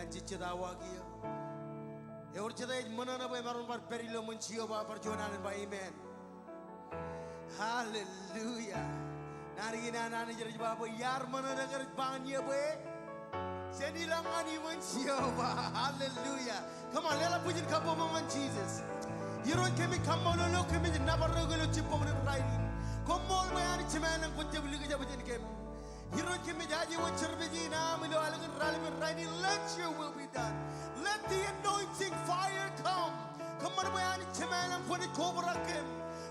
Chichidawagi. Eurchada Manana by Marumbar Perilo Munchioba for Jonan by Amen. Hallelujah. Narina Nanajaba Yarmanagar Banya way. Senilangani Munchioba. Hallelujah. Come on, let us put in couple moment, Jesus. You don't come on, look at me, never regular chip on the writing. Come on, my Anichiman and put the William game. You don't give me that you want to be now, let your will be done. Let the anointing fire come. Come on, my Anichiman and put it Kobarakim.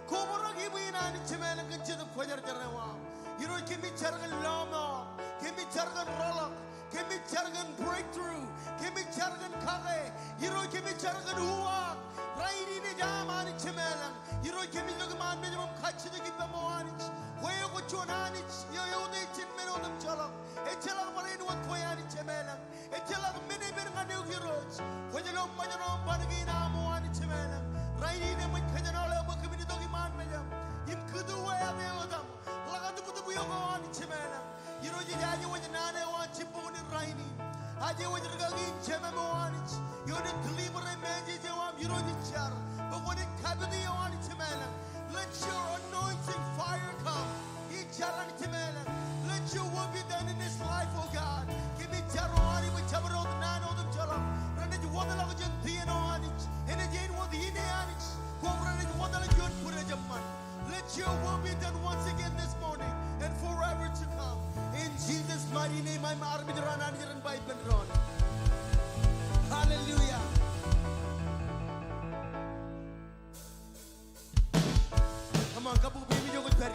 Kobaraki, we Anichiman and get to the Quajar Jarawa. You don't give me Jargon Lama, give me Jargon Rolla, give me Jargon Breakthrough, give me Jargon Kare, you don't give me Jargon Hua, right in the Jamani Chimelan, you don't give me the man minimum catch the Gibamoanich, where would you manage? You only 10 minutes of Chala, a Chala Marine one Koyani Chimelan, a Chala many Berganu heroes, when you don't mind your own Banagina Moani Chimelan, right in the Kajanola, community man, in Kudu, where they were them. You know, you want to know what you put in writing. I do what you're going to Chemamoanich. You want to deliver a message, you don't need char. But when it comes to the Onitimela, let your anointing fire come. Each Onitimela, let your will be done in this life, oh God. Give me Jaroni with Tabaro, the 9 of them, Jala. Run it, one of the Pianonich, and again, what the Indianich. Go run it, one of the good put a man. Let your will be done once again this morning and forever to come. In Jesus' mighty name, I'm army to run here and by Penron. Hallelujah. Come on, Kapu, baby, you're good.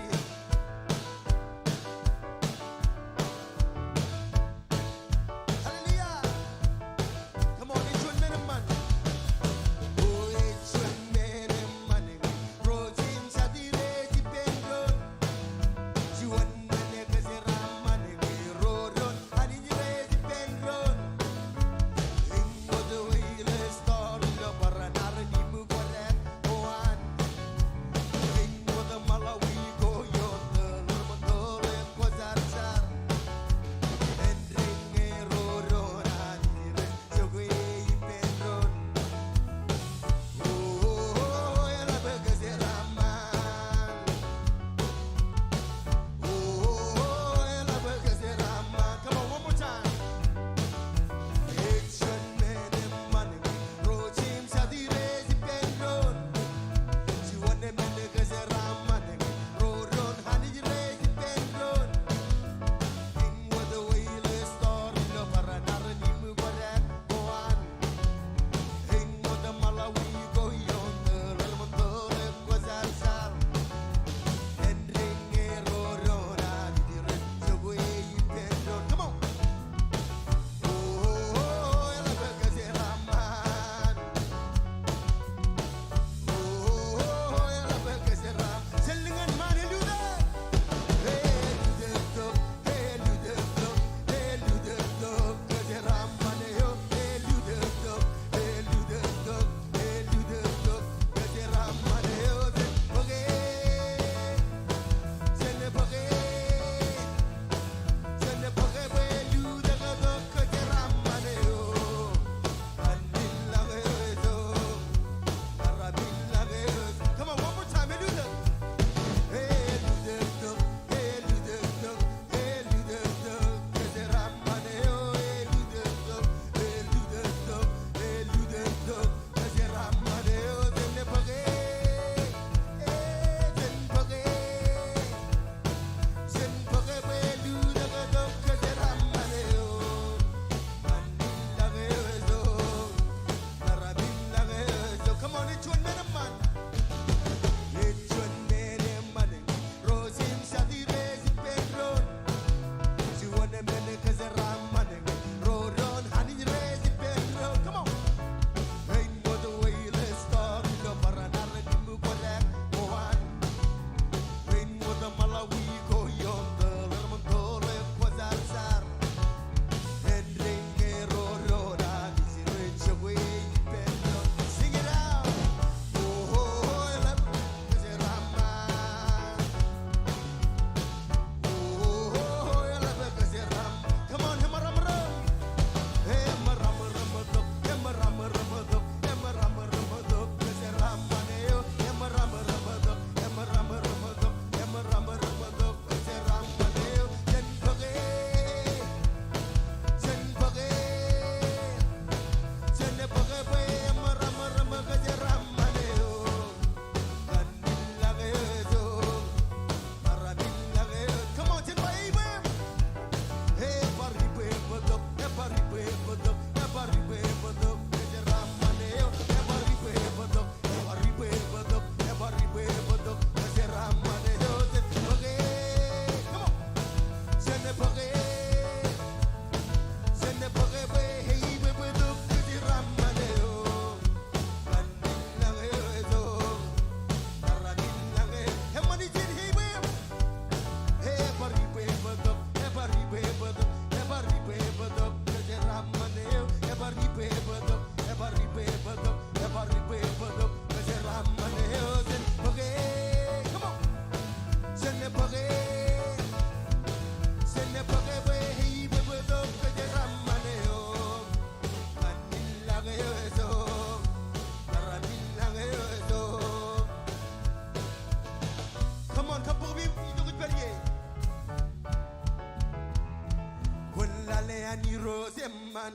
ni roseman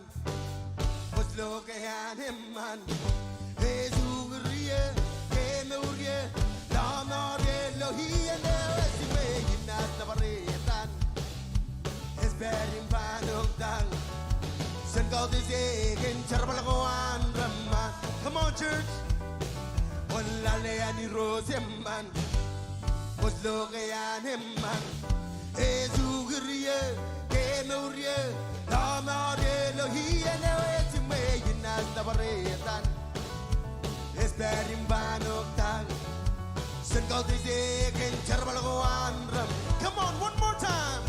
Posloke haneman Ezugrie Kemurie Lamare Lohiyane Esime Yinas Navaretan Esperim Panuktan Send God is again Charbalagoan Rama. Come on church Wallale ani roseman Posloke haneman Ezugrie Kemurie Lamare Lohiyane Esime Yinas Navaretan Esperim Panuktan Send God is again Charbalagoan Ram. Come on one more time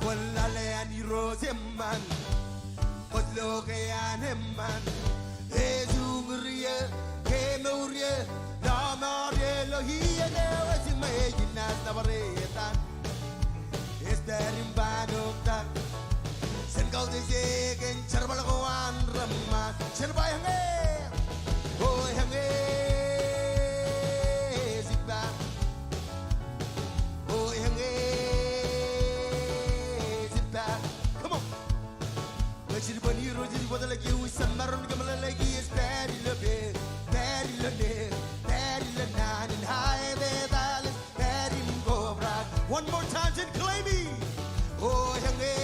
Wallale ani roseman Posloke haneman Ezugrie Kemurie Lamare Lohiyane Esime Yinas Navaretan Esperim Panuktan Send God is again Charbalagoan Rama. Cherbayange Oh hange Zikba Oh hange Zikba. Come on Lechil bani roji bodala ki usammaron kamala lagi is bari lobe bari lone bari lanan in high bedal bari mgobra. One more time and claim me. Oh hange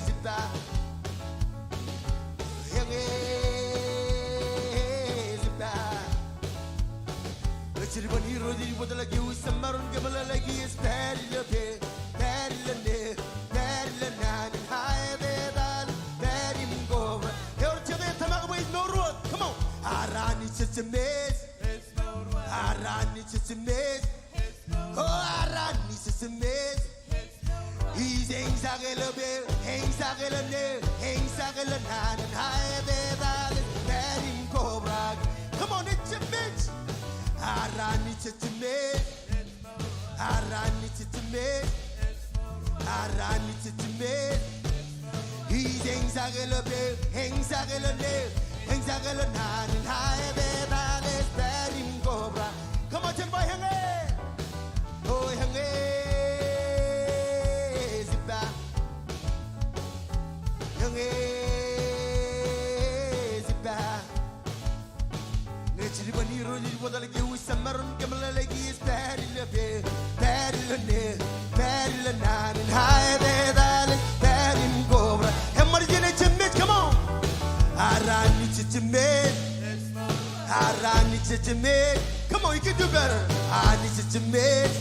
Zikba hange Zikba. Lechil bani roji bodala ki usammaron kamala lagi is bari lobe bari lone bari lanan in high bedal bari mgobra. Here today tamagway no road. Come on. Arani chichimes Arani chichimes Oh Arani chichimes He's ain't sagalobe ain't sagalane ain't sagalanan and high bedal bari mgobra. Come on it's a bitch. Arani chichimes Arani chichimes Arani chichimes He's ain't sagalobe ain't sagalane ain't sagalanan and high bedal bari mgobra. Come on Timba hange Oh hange Zibba hange Zibba. Nechili bani roji bodala ki usammaron kamala lagi is bari lobe bari lone bari lanan and high bedal bari mgobra. Emergene chimit. Come on Arani chichimet Arani chichimet. Come on you can do better. Arani chichimet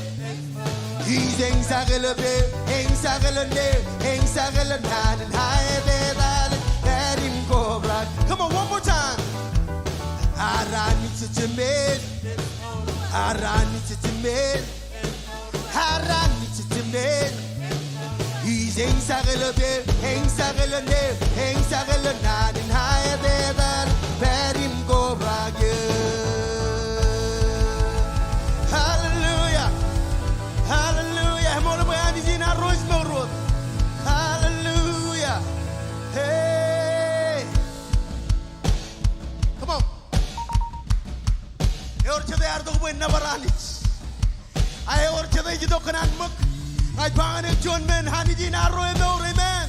He's ain't sagalobe ain't sagalane ain't sagalanan and high bedal bari mgobra. Come on one more time. Arani chichimet Arani chichimet Arani chichimet He's ain't sagalobe ain't sagalane ain't sagalanan and high bedal bari mgobra. Hallelujah Hallelujah. Mola bayani jina rois morot. Hallelujah. Hey. Come on. Orchade ardo buen nabaranich. Ay orchade jido kanan muk. Ay pangan John men hani jina roe more man.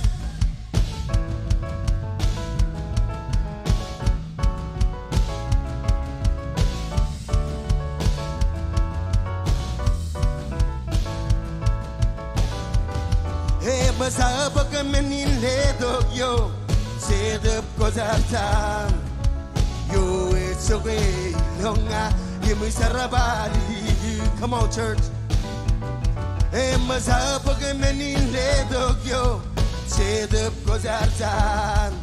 Masabak menin ledog yo sedep kozartan yo it's okay longa yimu sarabali. Come on church. Masabak menin ledog yo sedep kozartan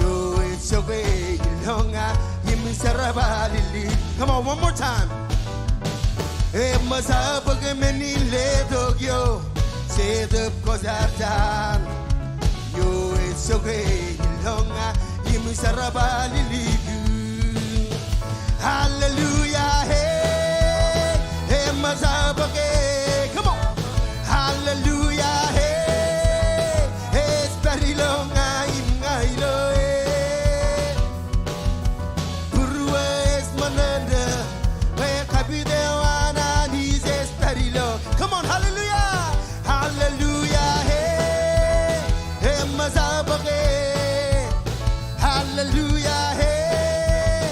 yo it's okay longa yimu sarabali. Come on one more time. Masabak menin ledog yo sedep kozartan yo it's okay longa yimu sarabali ligu. Hallelujah hey hey mazabake. Come on hallelujah hey hey spari longa imgailo hey burwa es mananda we kabide wana ni spari long. Come on hallelujah hallelujah hey Hallelujah, hey,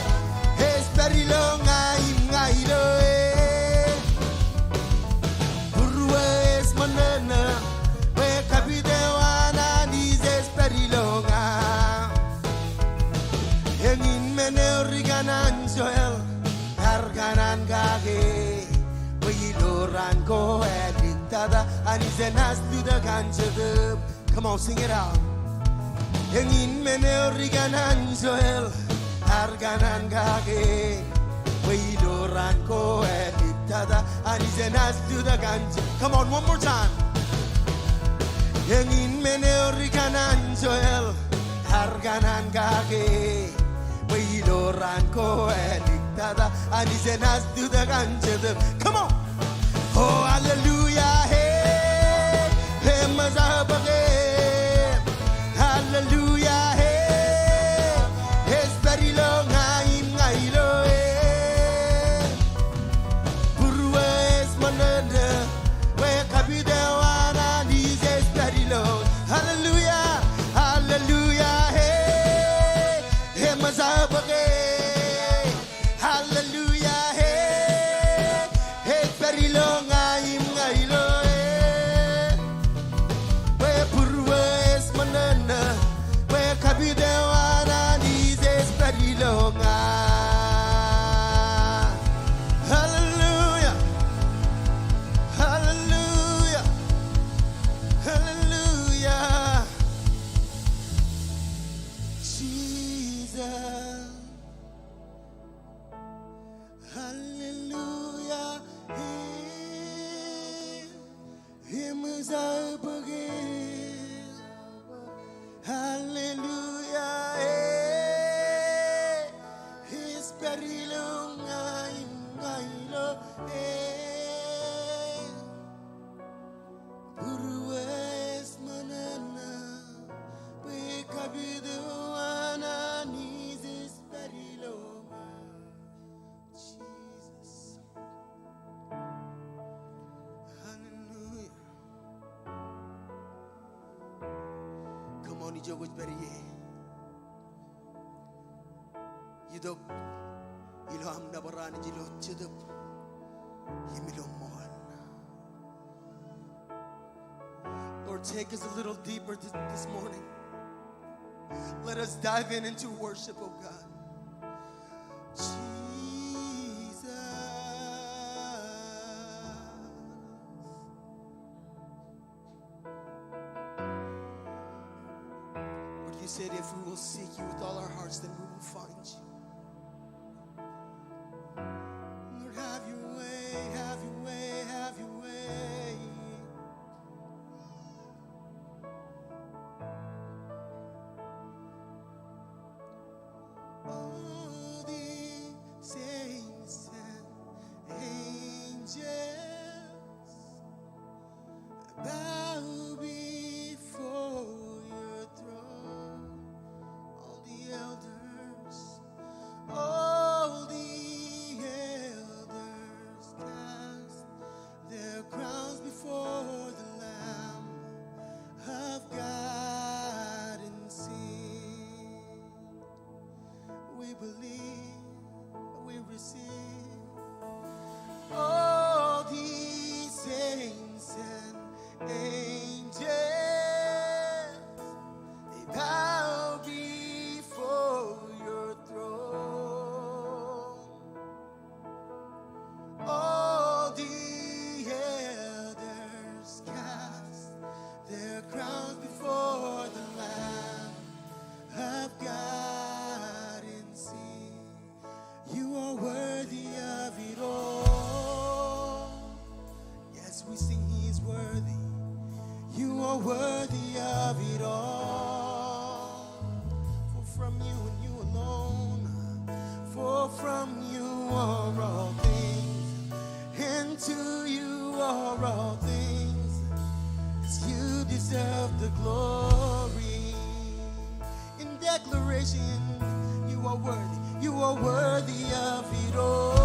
it's very long, I'm Burwes manana, we kabidewana, is very long. Hanging menoriganan soil, Arganan gage, we loran go at it, and is an ass to the ganser. Come on, sing it out. Hanging menoriganan soil, Arganan gage, we loran go at it, and is an ass to the ganser. Come on, one more time. Hanging menoriganan soil, Arganan gage. We don't ranko eliktada and is an ass to the ganjadam. Come on. Oh, hallelujah. Hey, hey, mazabage. Hallelujah. Hey, it's very long. I'm Nailo. Burwes mananda. Where Kabidawana is very long. Hallelujah. Hallelujah. Hallelujah, hey, it's very long, I'm Nailo, where Purwes Manana, where Kabidawana is very long. Hallelujah, hallelujah, hallelujah, Jesus. Hallelujah, him is up again. Hallelujah, his very long I love. Burwes manana, we kabiduana needs is very long. Jesus. Hallelujah. Come on, you with Berry. You do. You know, I'm never running. You know, you do. You know, more. Lord, take us a little deeper this morning. Let us dive into worship, oh God. Jesus. Lord, you said if we will seek you with all our hearts, then we will find you. Lord, have your way, have your way, have your way. All the saints and angels bow before your throne. All the elders cast their crowns before the Lamb of God and sing. We believe, we receive. All these saints and angels, they bow before your throne. All the elders cast their crowns before the Lamb of God and sing. You are worthy of it all. Yes, we sing He is worthy. You are worthy of it all. For from you and you alone, for from you are all things, and to you are all things. It's you deserve the glory. In declaration, you are worthy of it all.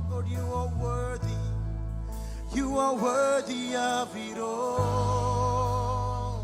Lord, you are worthy of it all.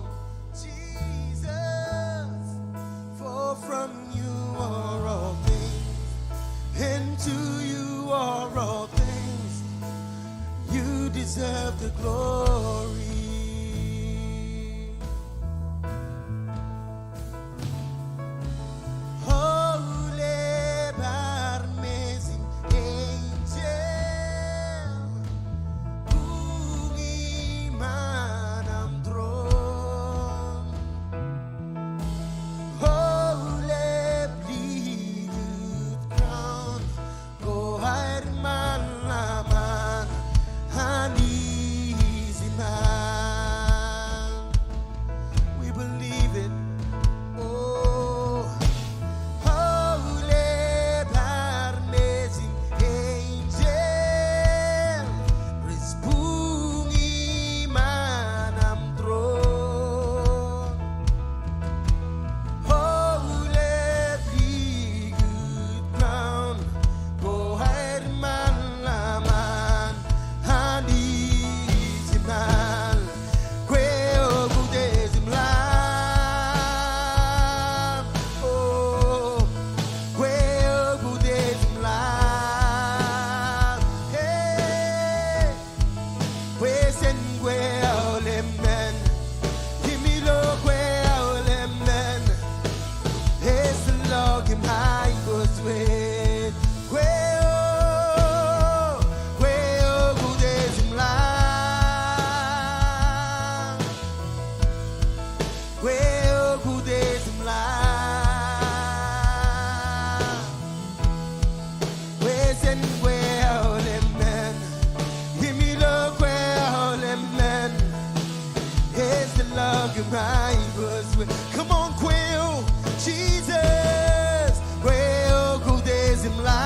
love him I was with. Come on, quail, Jesus, quail, go there's him live.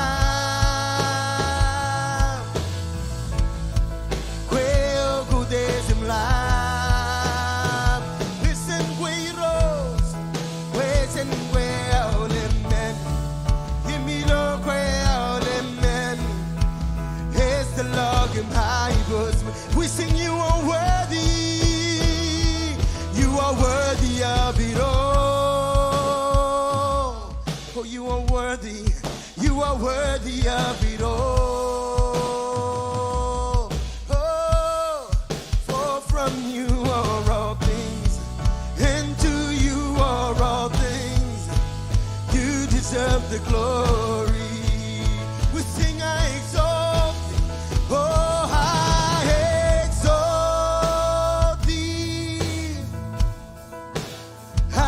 Quail, go there's him live. Listen, quairos, listen, quail, amen. Give me the quail, amen. It's the log him high was with. We sing you are worthy. You are worthy of it all. Oh, you are worthy. You are worthy of it all. Oh, for from you are all things, and to you are all things. You deserve the glory. We sing, I exalt thee. Oh, I exalt thee. I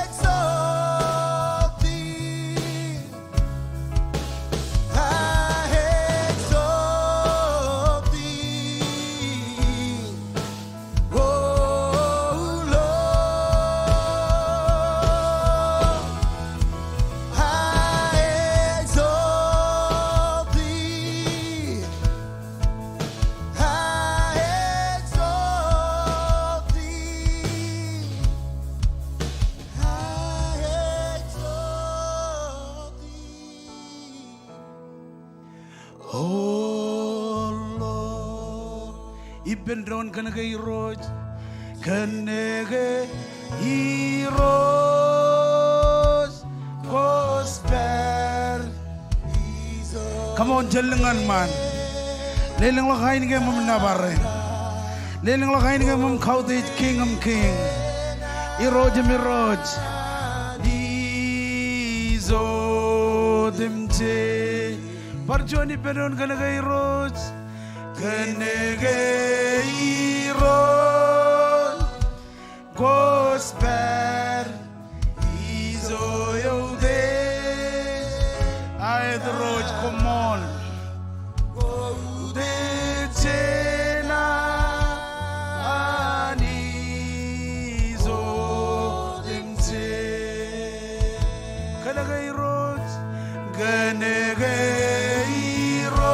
exalt thee. I exalt thee. Oh, Lord. I exalt thee. I exalt thee. I exalt thee. Oh Lord, ibenron kanaka iroj, kanaka iroj, gospel. Come on, jalangan man. Lelang lakain ke mum nabarin. Lelang lakain ke mum kautit king king. Iroj miroj. Izo dimte. Parjoni penon kanaka iroj. Kanaka iroj. Gospel. Izo yode. Ay roj komol. Gode chena. Anizo dimte. Kanaka iroj. Kanaka iroj.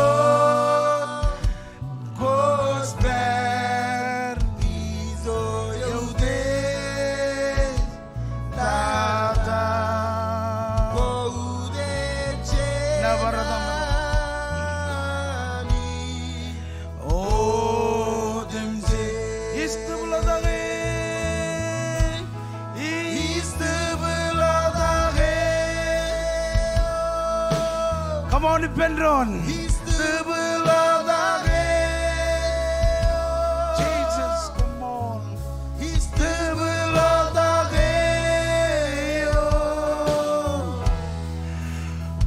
Gospel. Izo yode. Tata. Gode Nabaradama. Oh, them say, is the blood of it? Is the blood of it? Come on, depend on. He's the blood of Jesus, come on. He's the blood of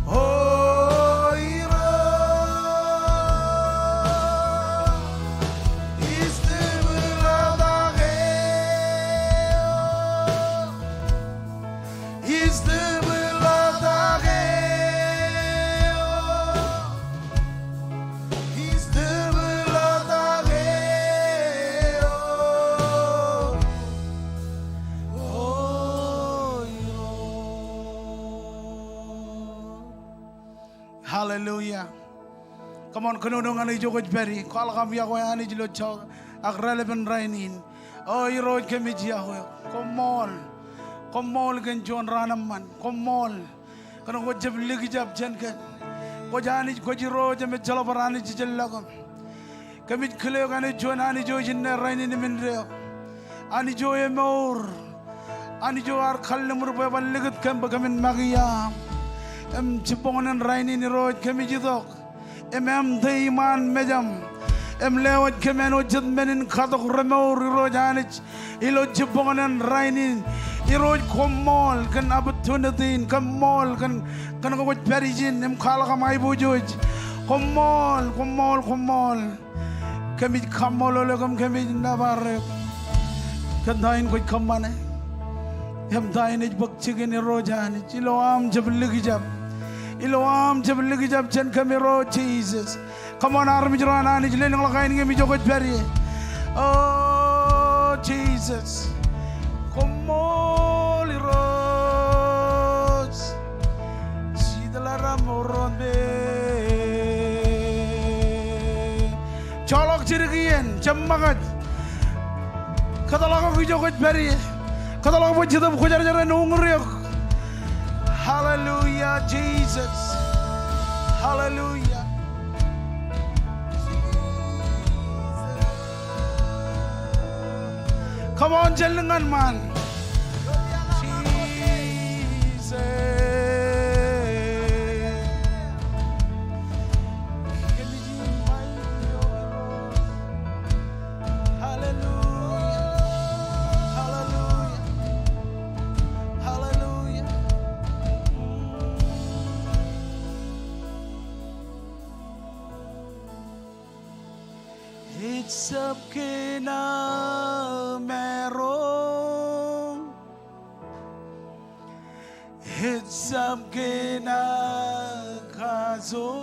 Oh, hero. He's the blood of Is the blood of He's the blood of Hallelujah. Come on, kanunong ani jogoj beri. Kala kami ako ani jilo chog. Ak relevant rainin. Oh, iroj kami jiaho. Come on, kan John Ranaman. Come on. Kanong ko jab ligi jab jen kan. Ko jani ko jiro jame jalo barani jijallago. Kami khleo kani John ani jo jinne rainin min reo. Ani jo emor. Ani jo ar khalle murbe balligat kan bagamin magiyam. Em cipongan raini ni road kami jidok. Em daiman mejam. Em lewat kami ujud menin katok remor road anich. Ilo cipongan raini. Iroj komol kan opportunity komol kan kawat perijin em kala kamay bujoj. Komol. Kami kamol olagam kami nabarep. Kandain koy kamane. Em dain ij bakchigin road anich. Ilo jab ligi jab. Iloam jab ligi jab chen kami road Jesus. Come on army jrana ni jlen lagain ngi mi jogot peri. Oh Jesus. Come on, Rose. See the Laramorone. Cholok Chirigian, Chamagat. Catalog of Jogot Berry. Catalog of Jidam Kujar and Ungriok. Hallelujah, Jesus. Hallelujah. Come on, Jellingan man. Jesus. Hallelujah. Hallelujah. Hallelujah. It's up merong, it's up kazor,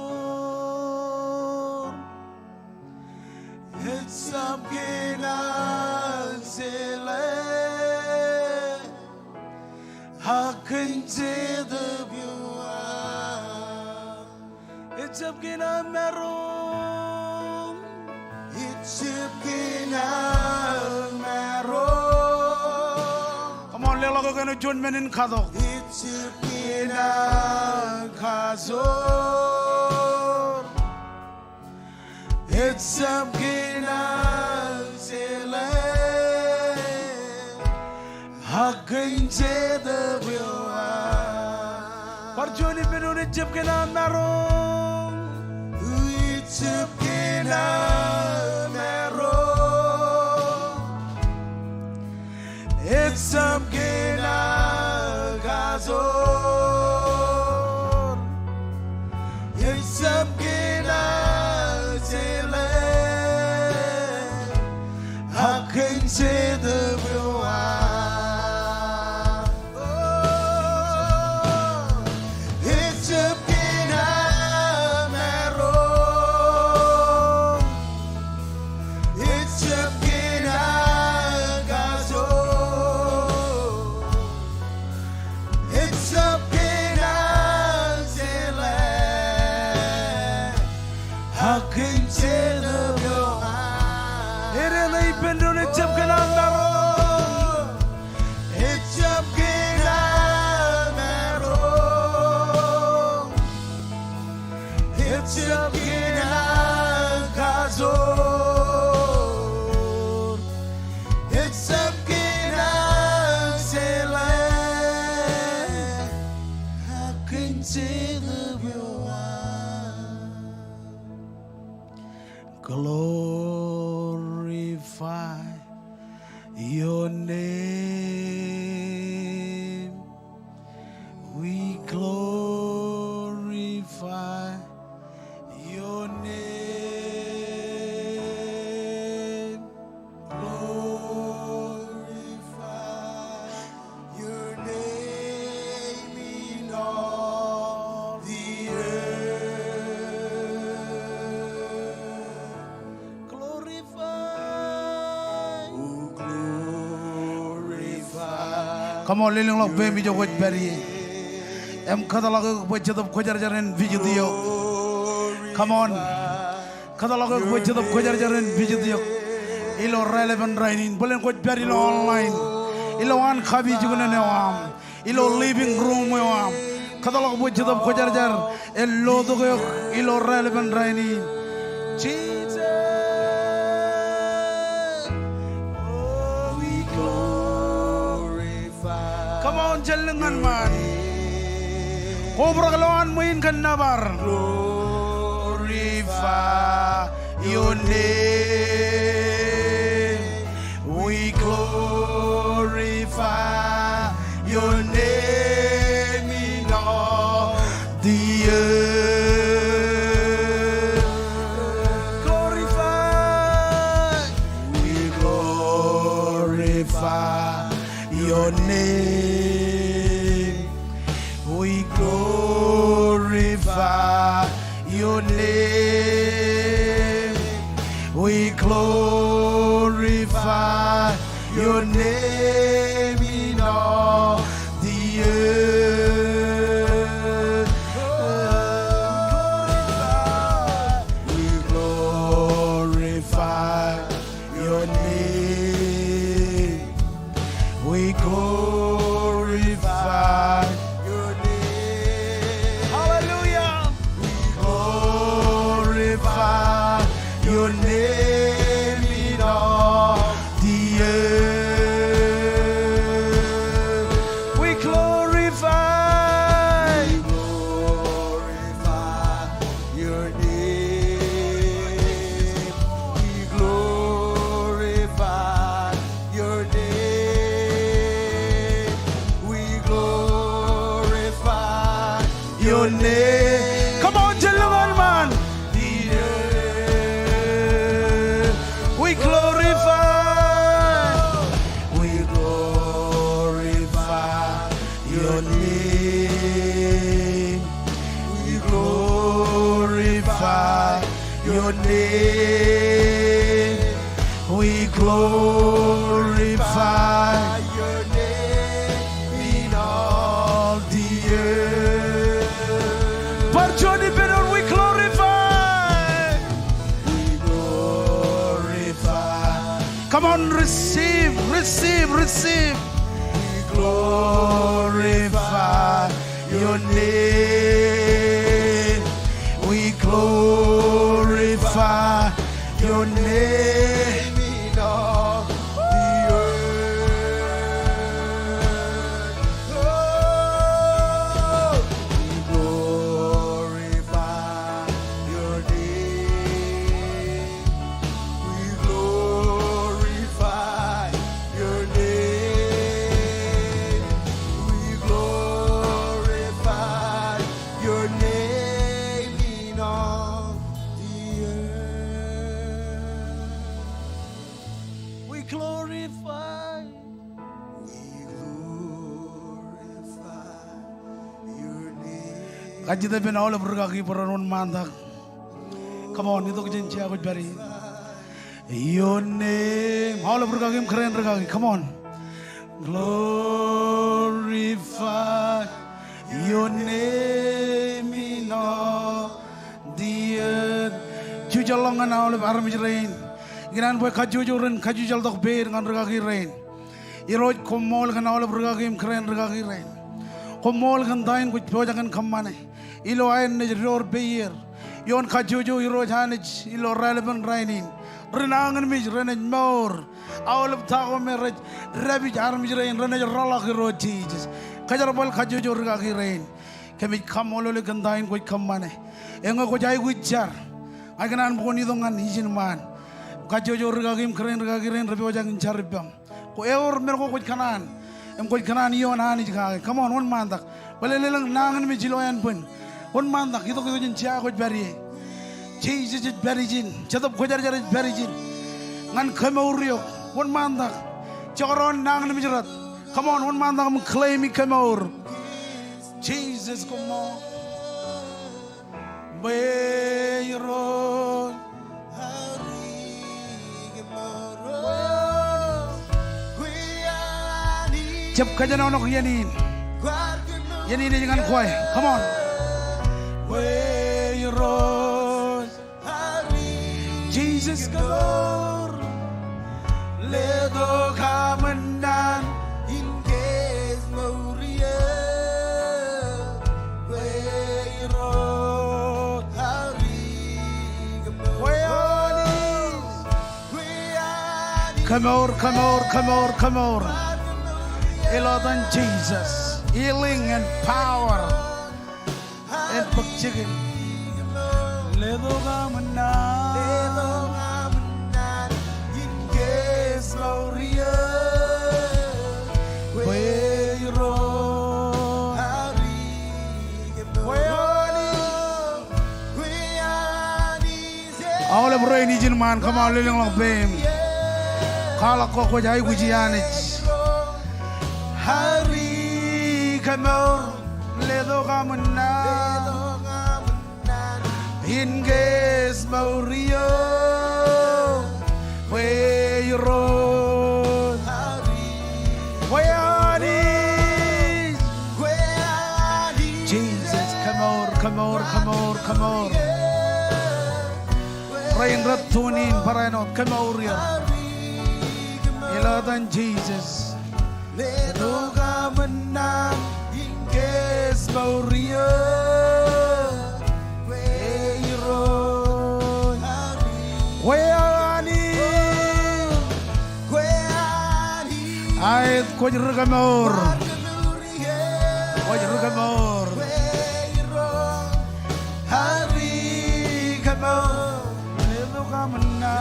it's up zile, hakin the view, it's up merong, it's up come on, Lelo gonna join men in Kado. It's a pina Kazor. It's a pina Zele. Hakin the Villa. For Johnny Benoni Chipkina Maro. It's a pina Maro. It's a pina Kazor. It's a pina Zele. I can say the view. It's a pina Maro. It's a pina Kazor. It's a pina Zele. I can say the view. It ain't been doing it, Jim Canaro. It's a Canaro. It's a Canazor. It's a Canazele. I can see the view. Glorify your name. We glorify your name. Glorify your name in all the earth. Glorify. Oh, glorify. Come on, Lily Love Baby, you would bury. I'm catalog which of Kojar and video. Come on. Catalog which of Kojar and video. Ilo relevant writing. Bullen could bury online. Ilo one Kabi Jugunam. Ilo living room. Catalog which of Kojar and Lodo. Ilo relevant writing. Jesus. Oh, we glorify. Come on, Jellingan man. Cobra Galwan Muin Kanabar. Glorify your name. We glorify your name in all the earth. Glorify. We glorify your name. We glorify your name. We glorify your name in all the earth. We glorify your name. We glorify your name. Hallelujah. We glorify your name in all the earth. We glorify your name. We glorify your name. We glorify your name. Come on, gentlemen, man. The earth. We glorify your name. We glorify your name. We glorify your name in all the earth. Parjoni Benor, we glorify. We glorify. Come on, receive, receive, receive. We glorify your name. We glorify your name in all the earth. Oh, we glorify your name. We glorify your name. We glorify your name in all the earth. We glorify. We glorify your name. Kajita ben all of Rugaki Poron Manda. Come on, you don't change with Barry. Your name, all of Rugaki, Karen Rugaki. Come on. Glorify your name in all the earth. Jujalongan all of Army rain. Gran boy Kajujuran, Kajujal dog bear and Rugaki rain. Erod Komol and all of Rugaki, Karen Rugaki rain. Komol can dine with Project and Kamane. Ilo Iron is roar beer. Yon Kajuju, Iro Hanich, Ilo relevant raining. Renang and Miss Renage more. All of Tago Merage, Rabbit Army rain, Renage Rollaki road teaches. Kajarabal Kajuju Rugaki rain. Can we come all of can dine with Kamane? Engo Kojai with jar. I can unbone you on Asian man. Kajuju Rugaki, Karen Rugaki rain, Rabojang in Charibam. Whoever Mirko with Kanan. And with Kanan, you and Annie. Come on, one month. Well, a little Nang and Michilo and Pun. One month, you don't in Chia with Berry. Jesus is Berryjin. Chatop Kojar is Berryjin. Nan Kamorio. One month. Choron Nang and Mijarat. Come on, one month, I'm claiming Kamor. Jesus, come on. Bayro. Jab Kajano Yanin. Yanin is going quiet. Come on. Where you rose, Jesus God, let go come and down in case Moria. Where you rose, come on, come on, come on, come on. Lord and Jesus, healing and power. And pagchikin ledo gamanan in case Gloria Quero all of rainy man come on living of fame Kala Koko Jai Wijianich Hari Kamor ledo gamanan in case Mauricio where you rode kamor. Rain ratunin paranot kamor ya. Ilatan Jesus. Seduga menang ingkes mauria. Ayat kojer kamor. Hari kamor. Ledo kamenang.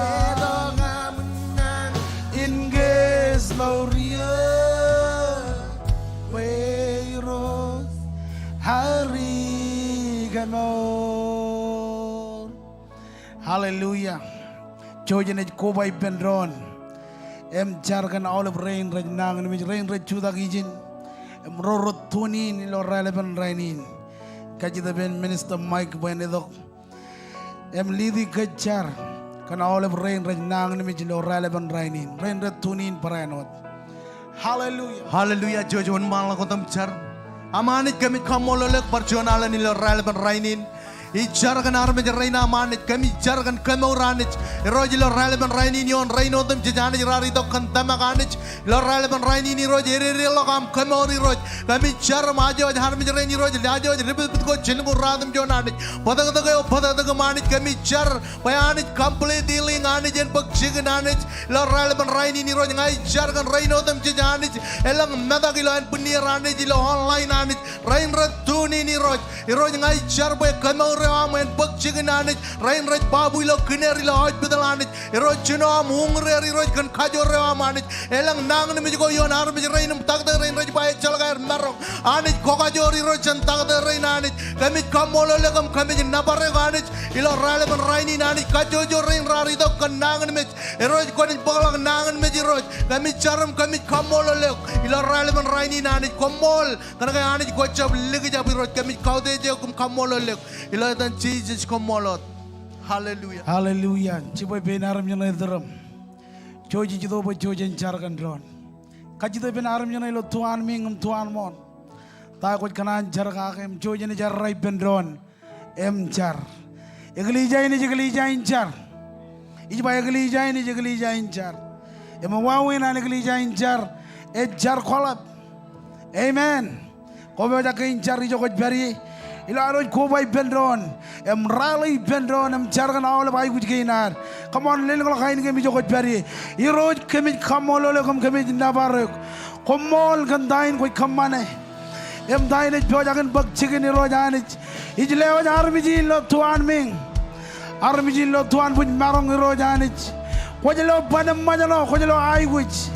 Inges mauria. Weiros. Hari kamor. Hallelujah. Jojenet kobai pendron. Jargan olive rain nang ni rain chuda gijin rorot tuni ni lo relevant rainin kajida ben minister Mike Benedok lidi kejar kan olive rain nang ni lo relevant rainin rain tuni paranot. Hallelujah jojon malang kotam jar amanit kami kamololek perjuangan ni lo relevant rainin Ijarkan arme reina manit kami jarkan kemuranit roji lo relevan raini nion reino dem jejani rari to kantama kanit lo relevan raini ni roji ri lo kam kemori roj kami jar majo harme reini roji lajo ribut ko chingu radam jonanit podaga manit kami jar bayanit complete dealing anit jen pagchigananit lo relevan raini ni roji ngai jarkan reino dem jejani elang medagilo en punirani lo online anit rain ratuni ni roj ngai jar boy kemori Ramen pagchigananit rain raj babu lo kineri lo hospital iro chino mungre iro kan khajo ramanit elang nang ni ko yon har mi rain tagda rain raj bay chalga marok anit kokajo iro chan tagda rain anit kami kamolo legam kami nabare ganit ilo raleban raini nani kajo jo rain rari do kan nang ni iro ko ni paglang nang ni iro kami charam kami kamolo leg ilo raleban raini nani komol kan ga anit ko chab ligi jab iro kami kaude je kum kamolo leg ilo dan Jesus komolot. Hallelujah. Hallelujah. Cibai benaram jana daram. Joji jido bo jojen jargan dron. Kajito benaram jana lo tuan mingam tuan mon. Ta ko kanan jarga kem jojen jarrai bendron. Jar. Eglija ini jeglija injar. Ibai eglija ini jeglija injar. Wawe na eglija injar. Jar kolab. Amen. Kobe ja ke injar ijo ko bari. Ilaroj kobai bendron, rally bendron, jargan all by which gainar. Come on, little kind game you got berry. Iroj kemit kamolo come commit Navarro. Come on, can dine with Kamane. Dine it, Jojagan Buck chicken Irojanich. Ijlewa Armiji lo tuan ming. Armiji lo tuan with Marong Irojanich. What you love Panam Majano, what you love I which.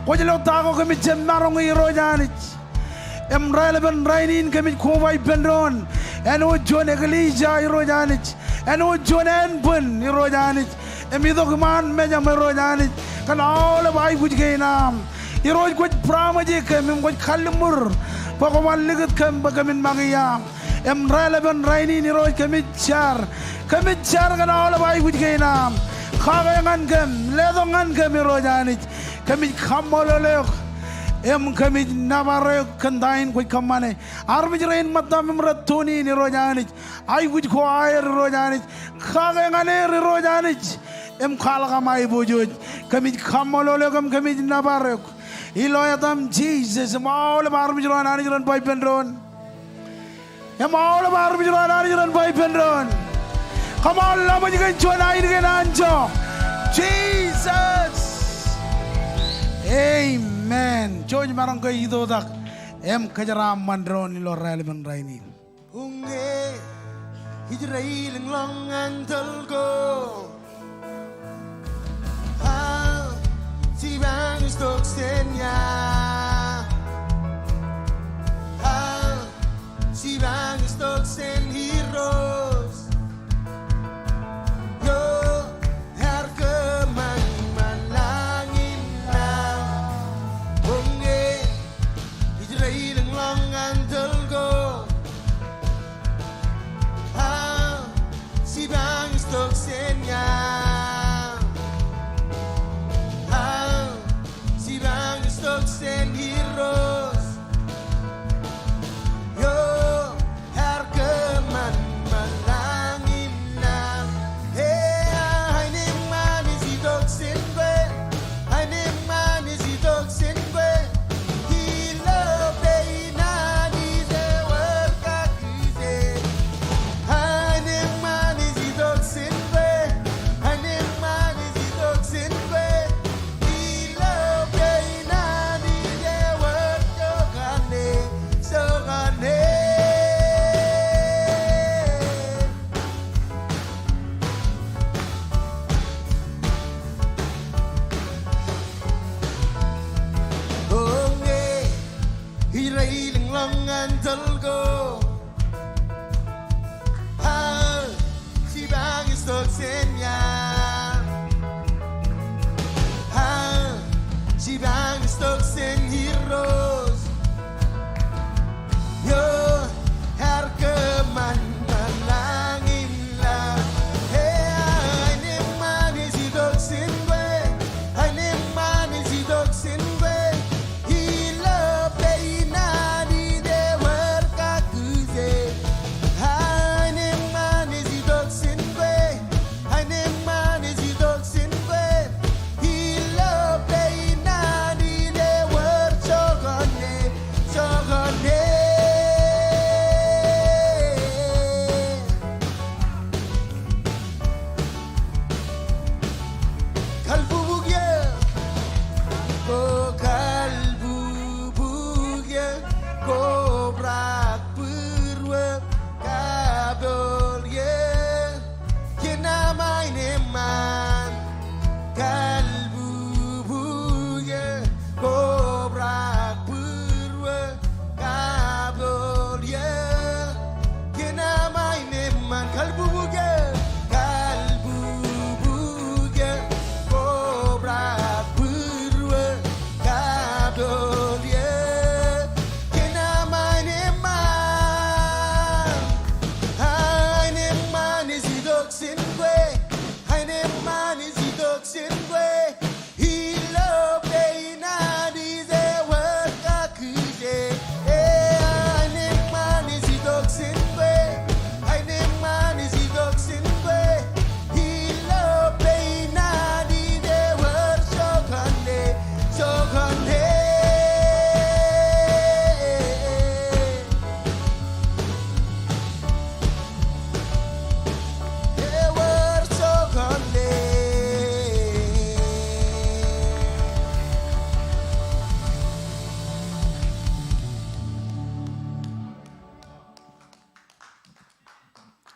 What you love Tago commit Marong Irojanich. Relevant rainin kami kuwai bendron eno John Eglija irojanich eno John Enpun irojanich emido keman meja irojanich kan all bai kuj gainam iroj kuj pramaji kami kuj kalmur pakawan ligat kami bagamin mangiyam relevant rainin iroj kami char kan all bai kuj gainam khagangan kam ledongan kami irojanich kami kamololek kami Navarro kandain koi kamane armijrain matam ratuni ni rojanich ai kuj ko air rojanich khagengane rojanich khala kamai bujoj kami kamolole kami Navarro iloyatam Jesus maul armijran anijran bai pendron maul armijran anijran bai pendron kamal lamajigan chona irgen anjo Jesus Amen. George marang kay ito dak kajaram mandron ilo relevant raini. Unge hijrail lang ang talgo. Si bang stok senya. Si bang stok sen heroes. Yo harga si bang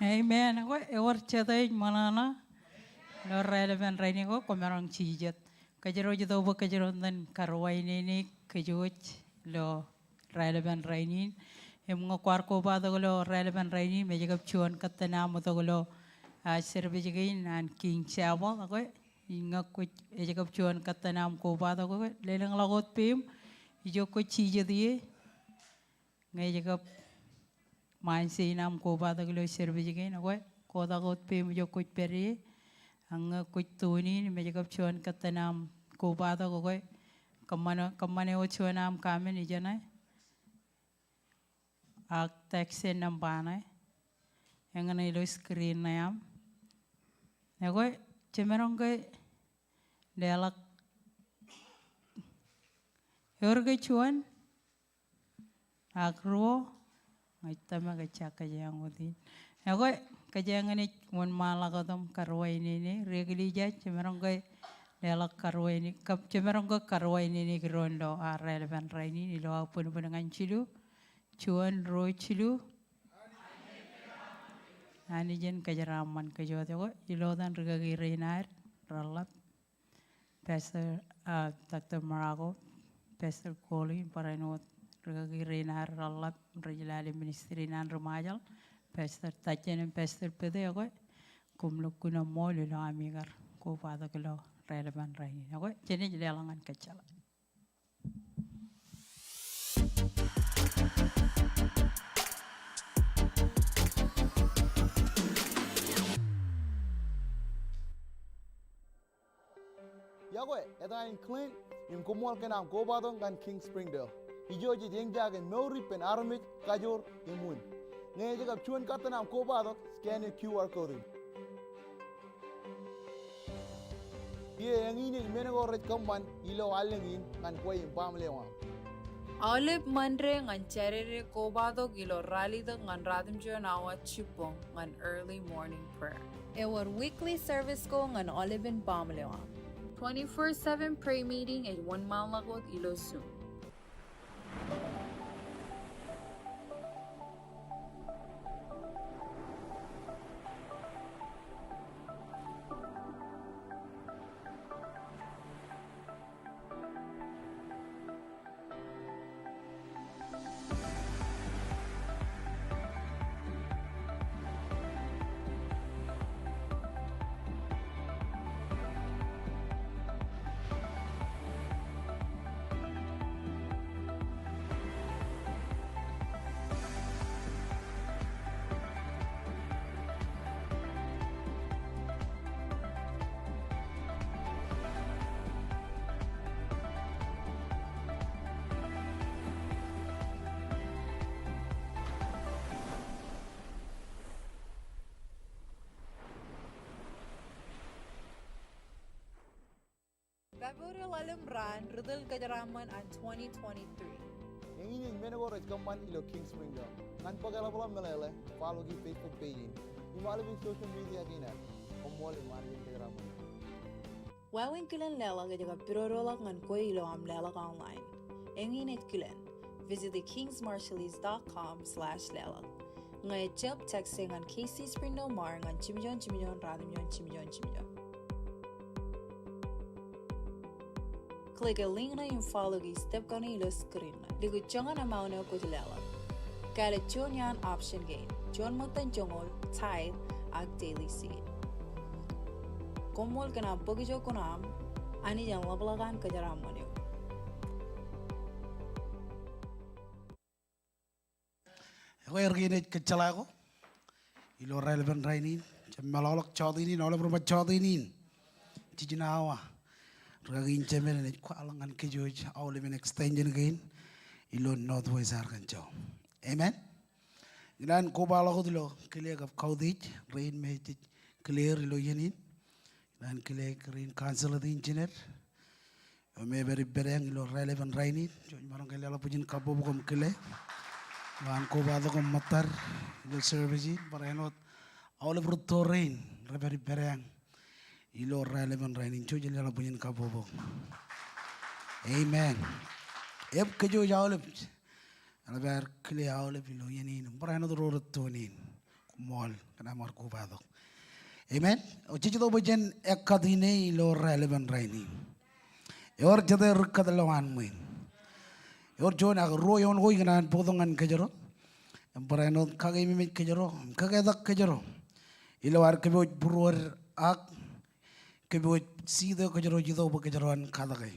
Amen. Ako ewar chatay manana. No relevant rainy ko kumarang chijat. Kajero jito ba kajero dan karway nini kajuj lo relevant rainy. Yung mga kwarko ba to lo relevant rainy medyo kapchuan katana mo to lo serbijigin an king chawal ako yung kuj medyo kapchuan katana mo ko ba to ko lelang lagot pim ijo ko chijat diye ngayon kap main sinam ko ba to lo serbijigin ako ko dagot pim ijo kuj peri ang kuj tuni medyo kapchuan katana ko ba to ko kamane o chuanam kamen ijanay ak text ng banay yang na ilo screen na yam ako cemerong kay delak yorga chuan akro ay tama ka chaka jang udin ako kajang ni mon malakatom karway nini regli ja cemerong kay delak karway ni kap cemerong ka karway nini kirondo relevant raini ilo apun dengan chilu chuan roy chilu ani jen kajaraman kajote ko ilodan regagi reinar ralat pastor Dr. Marago pastor Colin paranot regagi reinar ralat rejilali ministry nan remajal pastor tachen pastor pede ko kumlo kuna mol lo amigar ko pada kilo relevant raini ko jeni jelangan kacala Yagoy, eta in Clint, in Kumwal Kenam Kobadong and King Springdale. Ijoji Jengjag and Norip and Aramik, Kajor, Imun. Nejak of Chuan Katanam Kobadok, scan your QR code. Ye Yangini Menago Red Kamban, Ilo Alangin, and Quay in Pamlewa. Olive Mandre ngan charere kobado gilo rally the ngan radim nawa chipong ngan early morning prayer. Our weekly service ko ngan Olive in Pamlewa. 24/7 prayer meeting at 1 mile lagot ilo soon. February Lalimran, Rudel Kajaraman and 2023. Yangini Menago Red Kamban, Ilo King Springdale. Nan Pagalabala Malele, follow the Facebook page. Imaliving social media again. Kumwal Imaliving Kajaraman. Wawin kilen lela kajaga pirorolak ngan ko ilo am lela online. Enginit kilen. Visit thekingsmarshallese.com/lela. Ngay chep texting on KC Springdale Mar ngan chimijon radim yon chimijon. Click a link na yung follow gi step ka na ilo screen na. Ligo chongan na mauna ko tilala. Kala chon yan option gain. Chon mo tan chongol, tithe, ag daily seed. Kumol ka na pogijo ko na ani yan labalagan ka jaram mo niyo. Ako erginit kacala ko ilo relevant rainin malolok chodinin oleh berumah chodinin cijinawa Ragin cemen ni ko alangan ke George awle men extension gain ilo northwest arkanjo amen Gilan ko bala ko dilo clear of kaudij rain me clear ilo yenin dan clear rain cancel the engineer me very bereng ilo relevant rainin jo marang kele ala pujin kabo bukom kele dan ko bala ko matar ilo service parenot awle brutto rain very bereng ilo relevant rainin cho jeli ala bunyin kabobo amen eb kejo jawle ala ber kle awle bilo yenin barano do rotonin mol kana mar kubado. Amen. O chichi to bojen ekadine lo relevant raini. Yor jade rukad lawan muin. Yor jon ag royon hoy ganan podongan kejero. Emparano kage mimit kejero, kage dak kejero. Ilawar kebo burur ak kebo sido kejero jido bo kejeroan kadage.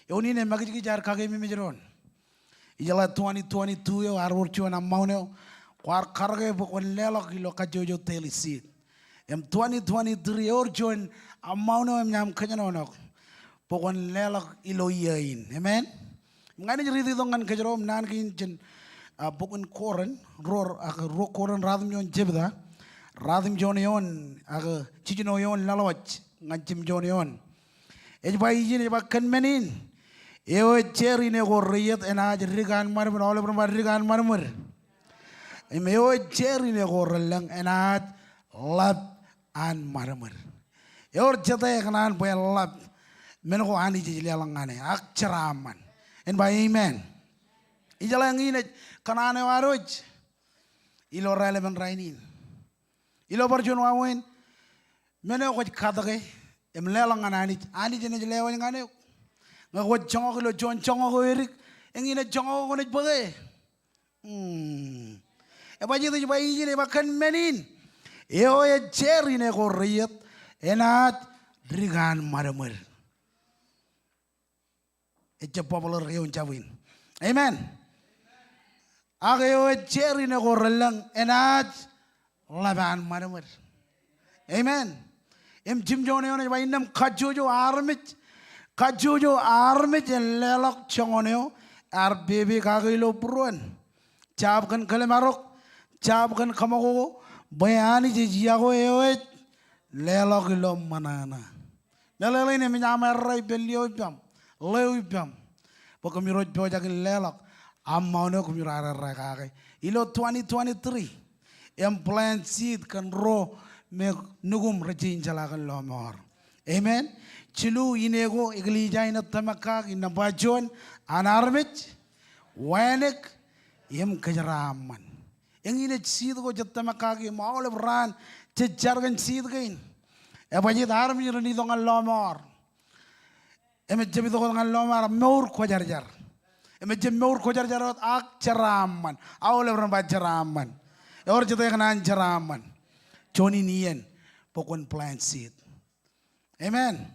Yoni ne magiji jar kage mimit jeron. Ijala 2022 yo arwur chuan amauneo kwar karge bo kon lelok ilo kajojo telisit. Em 2023 or join amauneo em nyam kajanonok. Pokon lelok ilo yain. Amen. Ngani jeri dongan kejerom nan kin jen pokon koren ror ak ro koren radim yon jebda radim jon yon ak chijino yon lalawach ngancim jon yon. Ejbai jini ba kan menin. Eo cherry ne go riyet ena rigan marmur ole ber rigan marmur. Eo cherry ne go relang ena lab an marmur. Eo jete kanan boy lab men go ani jili alangane ak ceraman. En by amen. Ijala ngine kanane waroj. Ilo relevant rainin. Ilo berjon wawen mene go kadage em lelang ani jene jile wan ngane. Ngakot chongo kilo chongo ko erik engine chongo ko net bage baji tu bayi jine makan menin eo e cherry ne ko riyet enat drigan marmer it's a popular reun chawin amen age eo e cherry ne ko relang enat laban marmer amen em jim jone one bayi nam kajojo armit kajojo armit lelok chongoneo ar baby kagilo pruan chap kan kale marok chap kan kamago bayani jiyago eoet lelok lo manana lelele ne minyama rai belio pam leu pam pokomiro boja kan lelok amauno komiro ara kage ilo 2023 em plant seed kan ro me nugum rejin jalakan lo mor amen. Chilu inego iglija ina tamakak ina bajon anarmit wanek yem kajaraman. Yang ina sid ko jatamakak maule bran cejargan sid kain. Ebajit armi rani dongan lomor. Emet jabi dongan lomor meur ko jarjar. Emet jam meur ko jarjarot ak ceraman. Aule bran bajaraman. Or jata kanan ceraman. Joni nien pokon plant seed. Amen.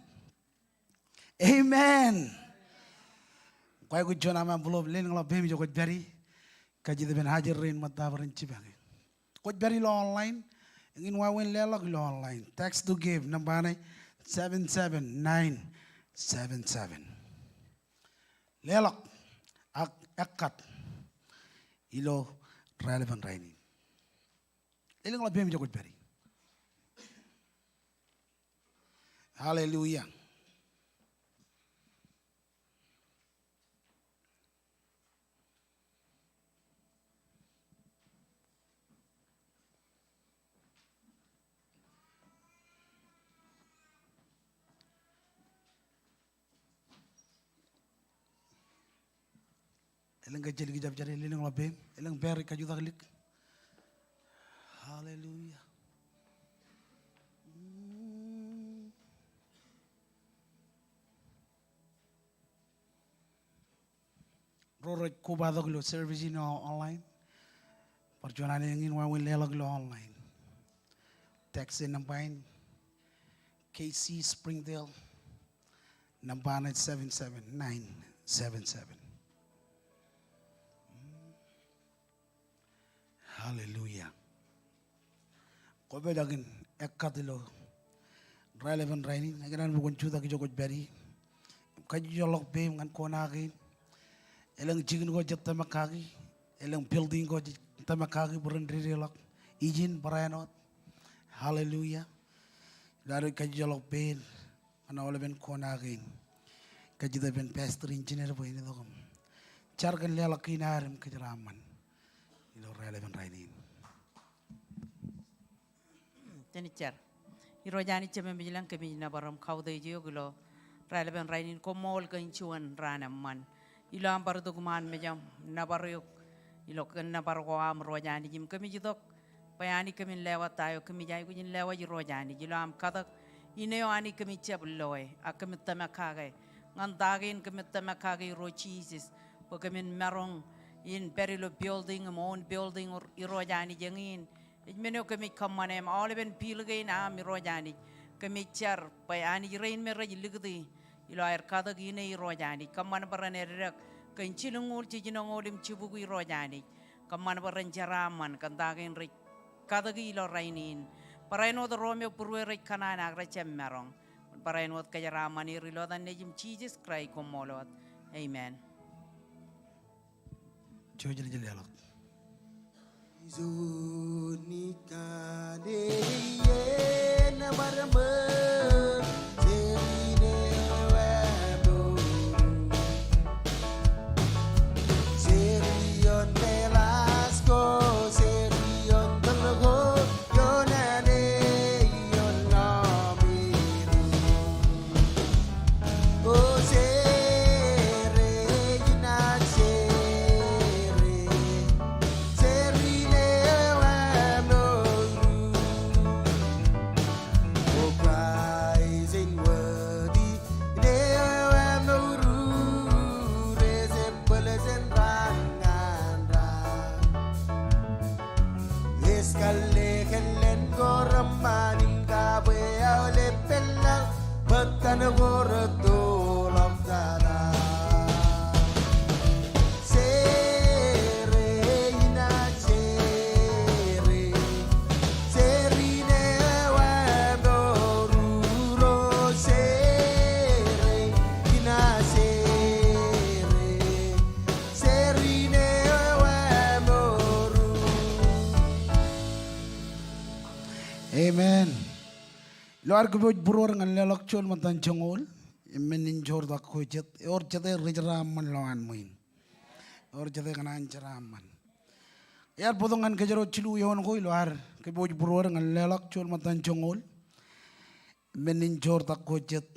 Amen. Kaya ko John ama bulo len ngala bemi jo ko bari kaji de ben hajar ren mata barin cibangi. Ko bari lo online ngin wawen lelok lo online. Text to give nambane 77977. Lelok ak ekat ilo relevant raini. Len ngala bemi jo ko bari. Hallelujah. Elang kecil kita bicara elang labem, elang beri kaju taklik. Hallelujah. Rorot ko badog lo service ino online. Perjuangan yang ingin wawin lelag lo online. Text nampain KC Springdale nampain 77977. Hallelujah. Ko be dagin ekkatilo relevant raini ngaran bukan cuta ki jogot beri kaji jolok be ngan konagi elang jigin ko jetta makagi elang building ko jetta makagi berendiri lok izin parayanot. Hallelujah. Dari kaji jolok be ana ole ben konagi kaji da ben pastor engineer bo ini dokom chargan lelak kinarim kejeraman ilo relevant raini. Tenicer. Irojani ceme bilang kami nabaram kau dai jio gulo relevant rainin ko mol kan chuan ranam man ilo am baru dokuman mejam nabaru ilo kan nabaru ko am rojani jim kami jidok Payani kami lewat tayo kami jai kujin lewat jirojani jilam katak inayo ani kami cep loy akami tamakage ngandagin kami tamakage ro Jesus kami merong in perilo building mon building irojani jengin ijmeno kami kamanem all ben pilgay na mirojani kami cer payani rain meraj ligdi ilo air katak ina irojani kaman paranerek kencilungul cijinongolim cibugu irojani kaman paranjaraman kandagin rik kadagi ilo rainin paraino the Romeo purwe kanana rachem merong paraino kajaraman irilo dan nejim Jesus cry komolot amen. Coba jadi dialog. Zunika ye na maramba serine wado serion Velasco serion Tologo yonane yonamiru o sere ina sere serine wado o praising worthy ne wado resembles and rangandra Eskale kellen goramanin kabe awle pella bakkan gordo lamdara sere ina sere serine wadoro sere ina sere serine wadoro. Amen. Luar keboj burur ngan lelok chol matan chongol. Menin jor dak kojet. Or jate rijraman lawan muin. Or jate kanan jeraman. Yar podongan kejero chilu yon koi luar keboj burur ngan lelok chol matan chongol. Menin jor dak kojet.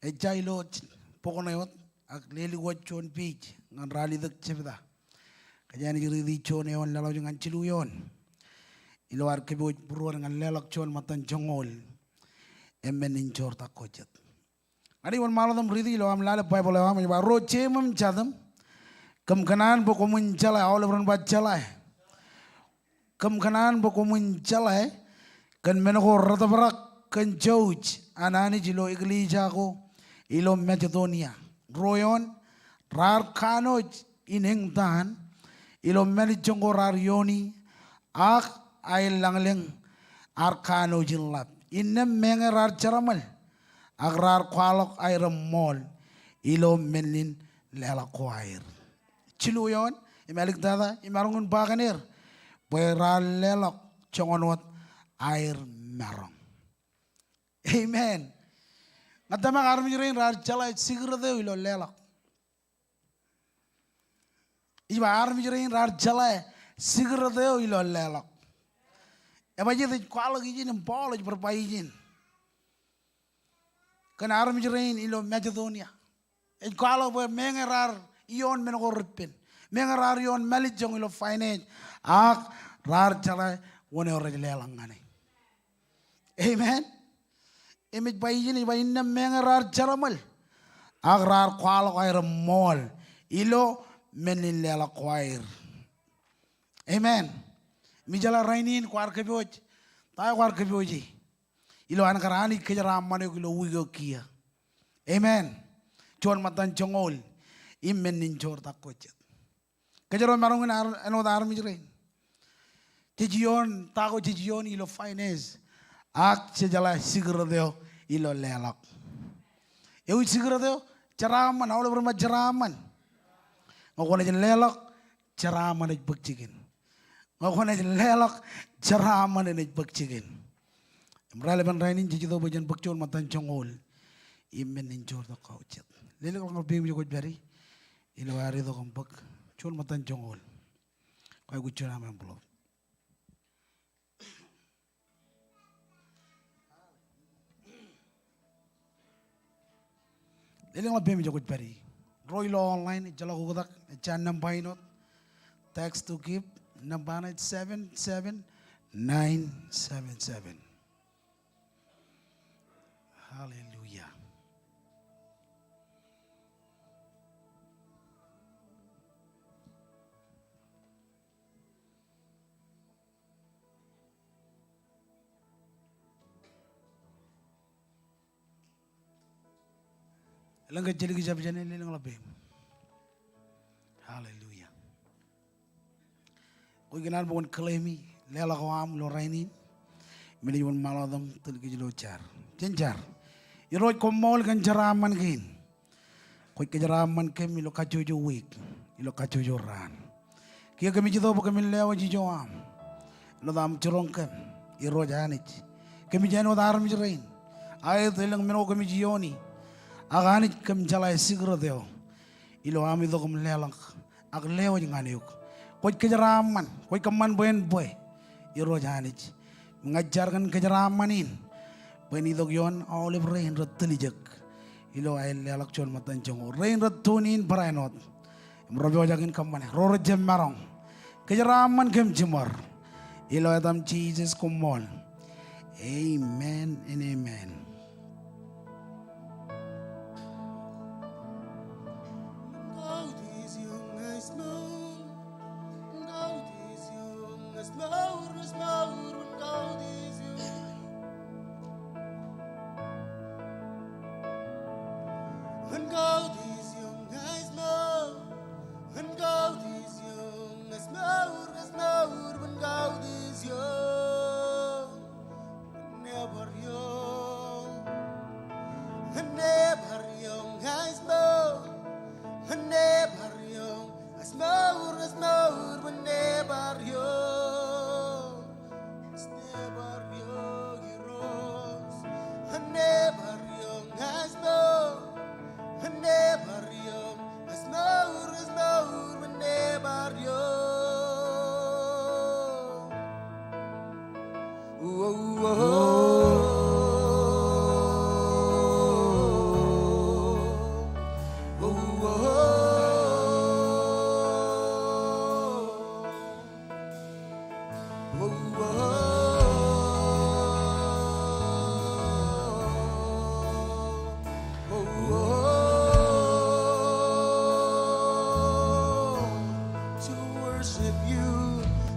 Ejai lot pokonayot ak leli wachon page ngan rali dak chevda. Kajani jiri di chon yon lelok ngan chilu yon. Iluar keboj burur ngan lelok chol matan chongol. Menin jor dak kojet. Adi wan maladam ridi lo am lale Bible am ba ro chemam chadam kam kanan bo ko mun chala awle ron ba chala kam kanan bo ko mun chala kan men ko rata barak kan jauj anani jilo iglesia ko ilo Macedonia royon rar kanoj ineng tan ilo meni jongo rar yoni ak ay langleng ar kanoj lap innem mengerar charamal agrar kwalok ayram mol ilo menin lela kwair chilu yon imalik dada imarungun baganir pera lelok chongonot air merong amen ngatama armi jirin rar chala sigrade ilo lelok iba armi jirin rar chala sigrade ilo lelok ebaje de kwalok ijin empoloj berpaijin kan armi jirin ilo Macedonia kwalok be mengerar ion men ko ripen mengerar ion malijong ilo finance ak rar chala wone oraj lelangane amen image bayini bayinna mengerar chala mal ak rar kwalok ayr mol ilo menin lela kwair amen mi jala rainin kwar keboj ta kwar keboji ilo an karani kejara mane ilo wigo kia amen chon matan chongol immen nin chor ta kojet kejaro marungun ano dar mi jre tijion tago tijion ilo finance ak sejala sigradeo ilo lelak eu sigradeo charaman awle berma charaman ngokone jen lelak charaman ej bakjigin ngokone jen lelak charaman ej bakjigin Relevan rainin jijido bajan bakchol matan chongol immen nin chor ta kojet lele ko ngobim yo bari ilo ari do kompak chol matan chongol koy guchona memblo lele ngobim yo bari roilo online jala ko dak chan nam painot text to give nambana 77 977. Hallelujah. Langga jadi kijab jane lilang labe. Hallelujah. Koi kenal bukan claimi lela ko am lo rainin. Mili yon maladam tul kijlo char. Jenjar. Iroj ko mol kan jaraman kin. Koi kejaraman ke milo kajojo week. Ilo kajojo ran. Kia kami jito kami lewa jijo am. Lo dam churong kem. Iroj anich. Kami jano daram jerain. Ayat ilang mino kami jioni. Aganit kem jalai sigro deo. Ilo ami do kem lelang. Ak lewa jingani yuk. Koi kejaraman. Koi keman boyen boy. Iroj anich. Mengajarkan kejaraman in. When idog yon olive rain rat telijak. Ilo ay lelak chon matan chongo. Rain rat tunin parainot. Mrobi wajakin kamane. Roro jem marong. Kejaraman kem jemar. Ilo adam Jesus kumol. Amen and amen. Goud is young as moon. Goud is young as moon, as moon. Goud is young. When gold is young as moon. When gold is young as moon, as moon. When gold is young, never young. Never young as moon. Never young as moon, as moon. Never young. It's never young heroes. Never young as moon. Never young as moon, as moon. Never young. Whoa,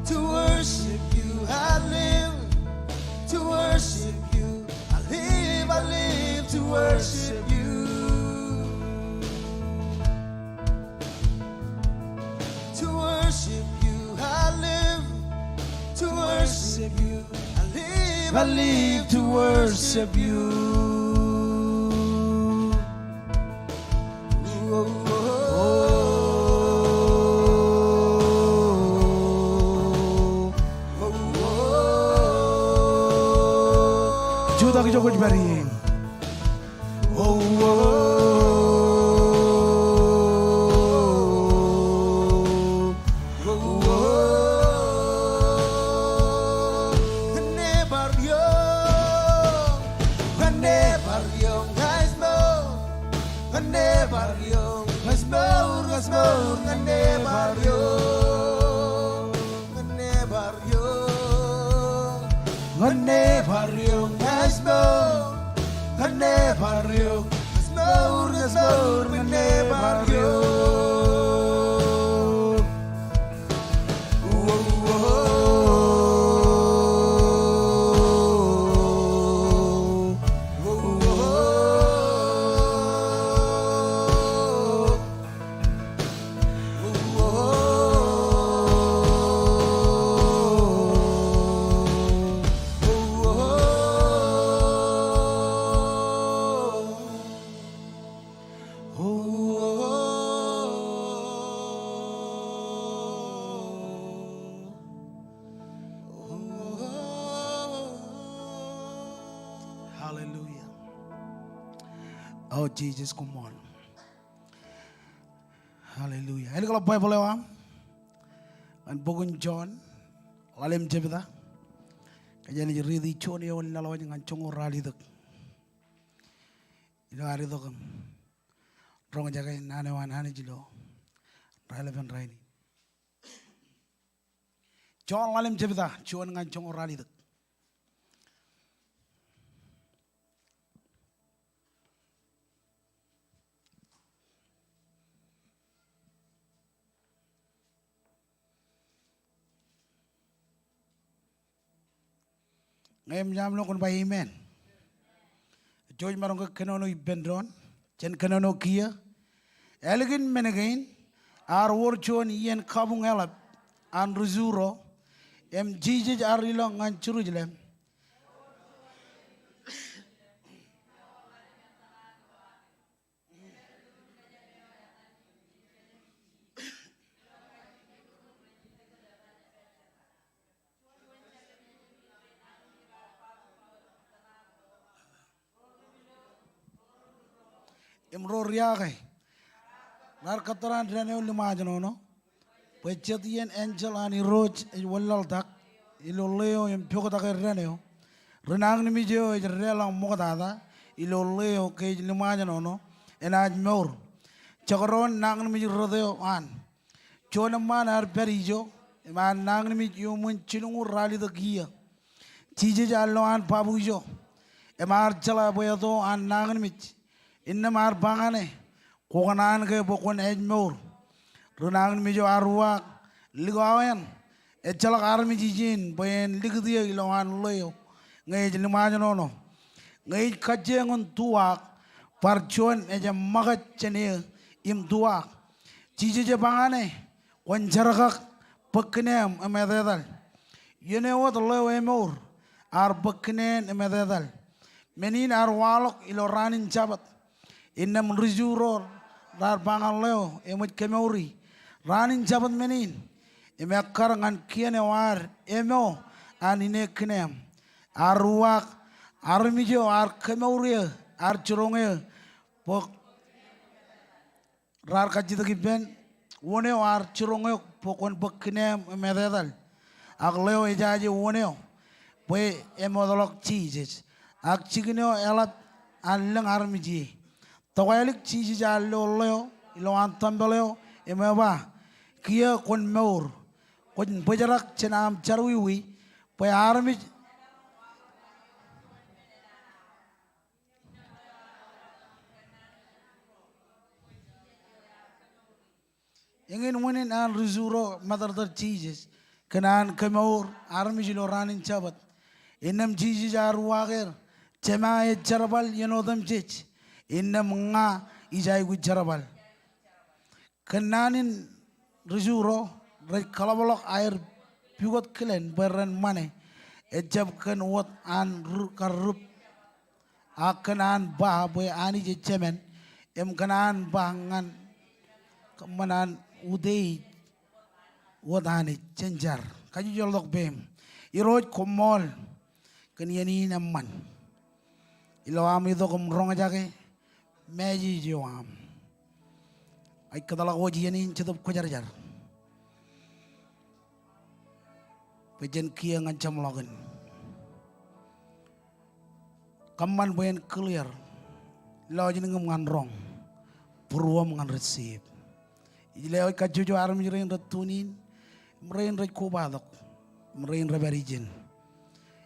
to worship you, I live. To worship you, I live to worship you. To worship you, I live. To worship you, I live to worship you. Juda ki jogoj bari. Hallelujah. Oh Jesus, come on. Hallelujah. Ini kalau Bible lewat, an bogun John, lalem jebida. Kajian ini ridi choni on lawan dengan chongo rali dok. Ilo hari dok. Rong jaga nane wan hane jilo. Relevan raini. Chong lalim jebita chuan ngan chong orali dak. Ngayam jam lo kon bay amen. Joy marong ka kanono ibendron, chen kanono kia. Elegin menagain, ar worchon yen kabung elap, an rizuro, jijij arilong ngan churujlem. Imro riake. Nar kataran drane ulima janono. Pechetien angel ani roj wallal tak. Ilo leo impyoko tak reneo. Renang ni mijo relang mokada. Ilo leo ke lima janono. Enaj meur. Chakaron nang ni mijo rodeo an. Chona man ar perijo. Man nang ni mijo mun chilungu rali the gia. Chije jallo an pabujo. Emar chala boyato an nang ni mijo. Inna mar bangane kokanan ke pokon ejmur runang mijo arwa ligawen echalak armi jijin boyen ligdiya ilohan loyo ngay jlimajo nono ngay kajengon tuak parchon eja magat chene im tuak jije bangane wanjarakak peknem emededal yene wat loyo emur ar peknen emededal menin ar walok iloranin jabat Innam rizuror dar bangal leo emut kemeuri ranin jabat menin emekkar ngan kiene war emo anine knem arwak armijo ar kemeuri ar churonge pok rar kajita giben wone ar churonge pokon poknem mededal ak leo ejaji wone we emodolok cheeses ak chigino elat allang armiji Tawalik cici jallo leo ilo antam beleo emeba kia kon meur kon bejarak cenam carwiwi pe armi ingin munin an rizuro madar cicis kenan kemeur armi jilo ranin cabat inam cici jaru wager cema e carbal yenodam cici Inna menga ijai gujarabal. Kenanin rizuro kalabalok air pigot kelen beren mane ejab ken wat an karup akanan bah boy ani je cemen em kanan bangan kemanan udei wat ani cenjar kaju jolok bem iroj komol keniani naman ilo am itu komrong aja ke Meji jiwam, ay kadala wajian ini cetup kujar-jar. Pejen kia ngancam logan. Kaman boyen clear, lawajin ngan wrong, purwa ngan receive. Ijile ay kajujo aram jirein ratunin, mrein rej kubadok, mrein reberijin.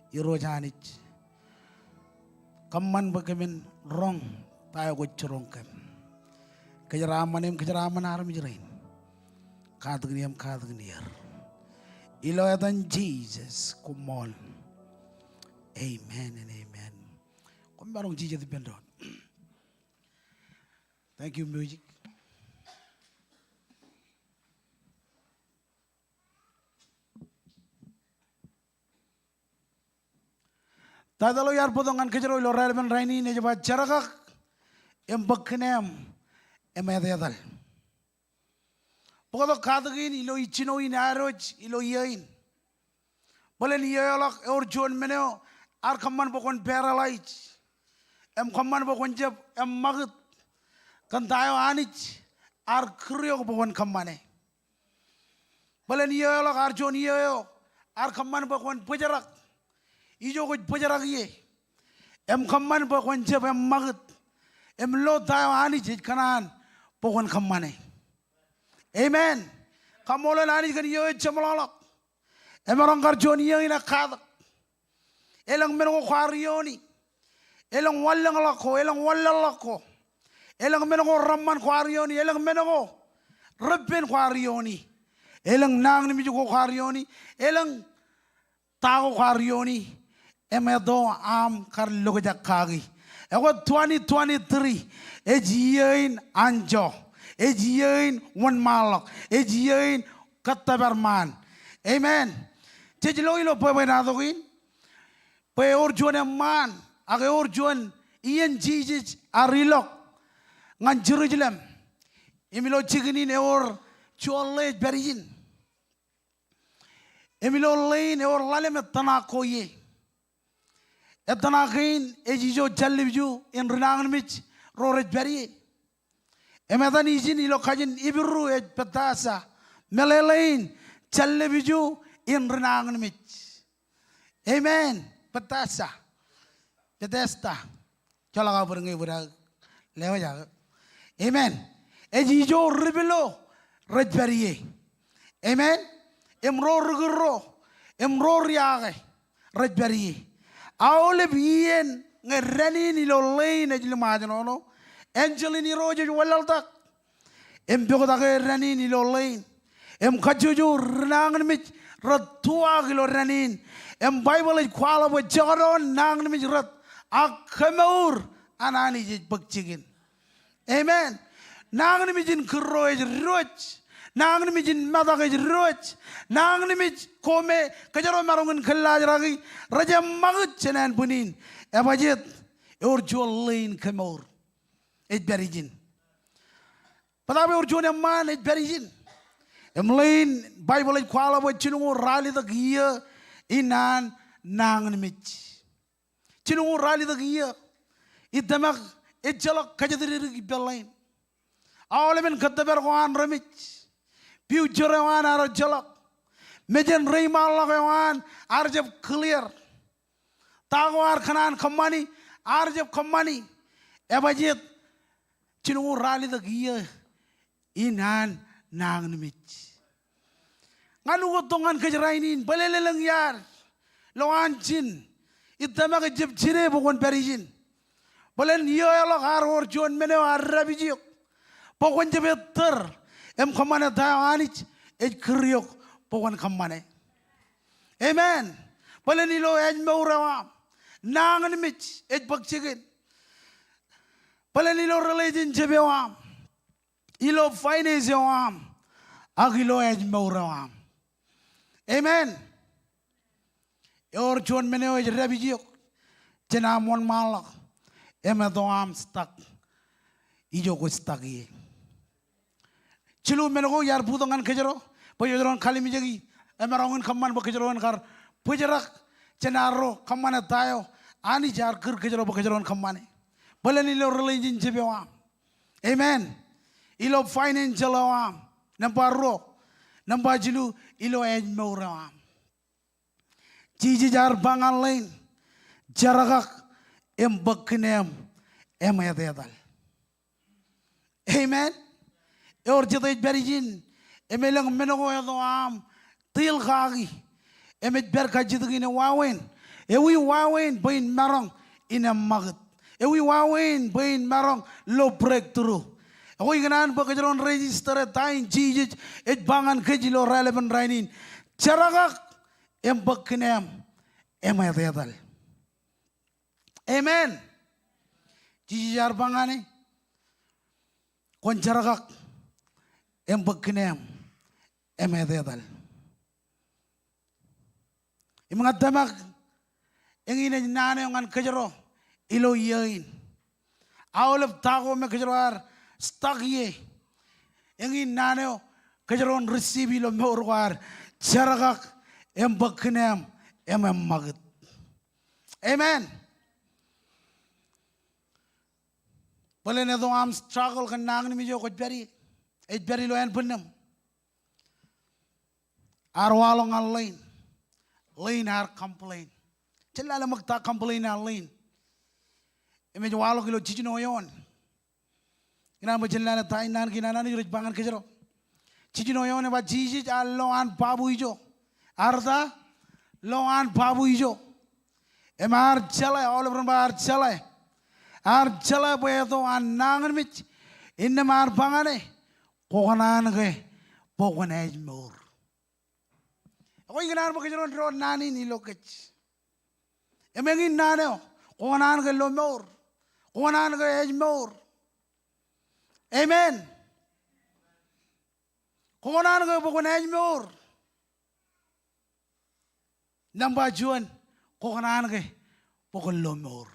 Iro janich. Kaman bagaimana wrong. Tayo ko churongkem. Kejaraman aram jirain. Kadgniyam. Ilo etan Jesus kumol. Amen and amen. Kumbarong Jesus dipendon. Thank you music. Tadalo yar podongan kejaro ilo relevant raini ne jaba charakak Embaknem emededal. Pokoknya kadagin ilo ichino inaroj ilo yain. Balen yalak orjon meneo ar kaman pokon paralyzed. Kaman pokon jab magut kan tayo anich ar kriyo pokon kamane. Balen yalak arjon yayo ar kaman pokon pajarak. Ijo ko pajarak ye. Kaman pokon jab magut. Lo tayo ani jid kanan pokon kamane. Amen. Kamolan ani kan yo chamalak. Emarang karjoni yang ina kadak. Elang menong kwarioni. Elang walang lako, elang walal lako. Elang menong ramman kwarioni, elang menong rebben kwarioni. Elang nang ni mijuko kwarioni, elang tago kwarioni. Emedo am karlo jakagi. Ewa 2023 ejiyain anjo. Ejiyain wan malak. Ejiyain katabarman. Amen. Cejlo ilo pewe nadokin. Pe orjuan man. Age orjuan ian jijij arilok. Ngan Jerusalem. Emilo chiginin eor chualle berijin. Emilo lein eor lalem tanako ye. Etanakin ejijo jalibju in renangan mich roret beri. Emetan izin ilo kajin ibiru et petasa melelein jalibju in renangan mich. Amen. Petasa, petesta. Chala ka berengai berak lewa jaga. Amen. Ejijo ribelo ret beri. Amen. Emro ruguro emro riage ret beri. Aole bien ngerani ni lo lein ejil majanono angel ni roje walal tak em bego tak ngerani ni lo lein em kajuju renangan mit ratua gilo ranin em bible kwala bo jaron nang mit rat akamaur anani je bakcigin. Amen. Nang ni mijin kro ej roch nang ni mijin madak ej roch nang ni mij kome kajaro marungan khallaj ragi raja magut chenan bunin ebajet urjol lein kamaur ej berijin padabe urjol man ej berijin em lein bible ej kwala bo chinungu rali da giya inan nang ni mij chinungu rali da giya idamak ejjalak kajadiri belain awlemen kadaber wan remich future wan aro jalak mejen reimal wan arjab clear tagwar kanan kamani arjab kamani ebajet chinungu rali da giya inan nang nimich nganu gotongan kejrainin balelelang yar loan chin itama ke jeb chire bukan perijin balen yo elok haror jon mene arabijiyok pokon jebe ter em kamane tawanich ej kriok pokon kamane. Amen. Balen ilo ej meurawam nangan mich ej bakchigin balen ilo religion jebe wam ilo finance wam agilo ej meurawam. Amen. Yor jon mene ej rabijiyok jenamon malak emedo am stuck ijo ko stuck ye chilu menego yar budongan kejero poyodron khali mijegi emerongun kamman bo kejeron kar pujerak cenaro kamane tayo ani jar kir kejero bo kejeron kamane balani lo religion jebewa. Amen. Ilo financial awam nambaro nambajilu ilo ej meurawam jiji jar bangan lain jaragak em baknem em yadal. Amen. Yor jete berijin emelang menogo yadoam til khagi emet berka jitugine wawen ewi wawen bain marong ina magat ewi wawen bain marong low breakthrough ewi ganan bakajon register tain jiji et bangan kejilo relevant rainin jaragak em baknem em yadal. Amen. Jiji jar bangane kon jaragak em baknem em edal imangat damak engine nane ngan kejero ilo yain awlep tago me kejero ar stagye engin nane kejero receive ilo me orwar jaragak em baknem em magat. Amen. Balen edo am struggle kan nang ni mijo kot beri ej beri lo en punem arwalong al lain har complain celala magta complain al lain emejo walo kilo chichino yon ina mo celala tai nan kinana ni roj bangan kejero chichino yon ba jiji allo an babu ijo Arta longan babu ijo. Emar chalai all over bar chalai. Ar chalai boy to anangan mit. Inna mar pangane. Kokanan ke pokonaj mor. Ako ingnan mo kajeron ro nani ni lokech. Emengin naneo. Kokanan ke lomor. Kokanan ke ejmor. Amen. Kokanan ke pokonaj mor. Namba juan kokanan ke pokon lomor.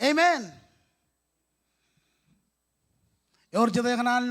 Amen. Yor jada kanan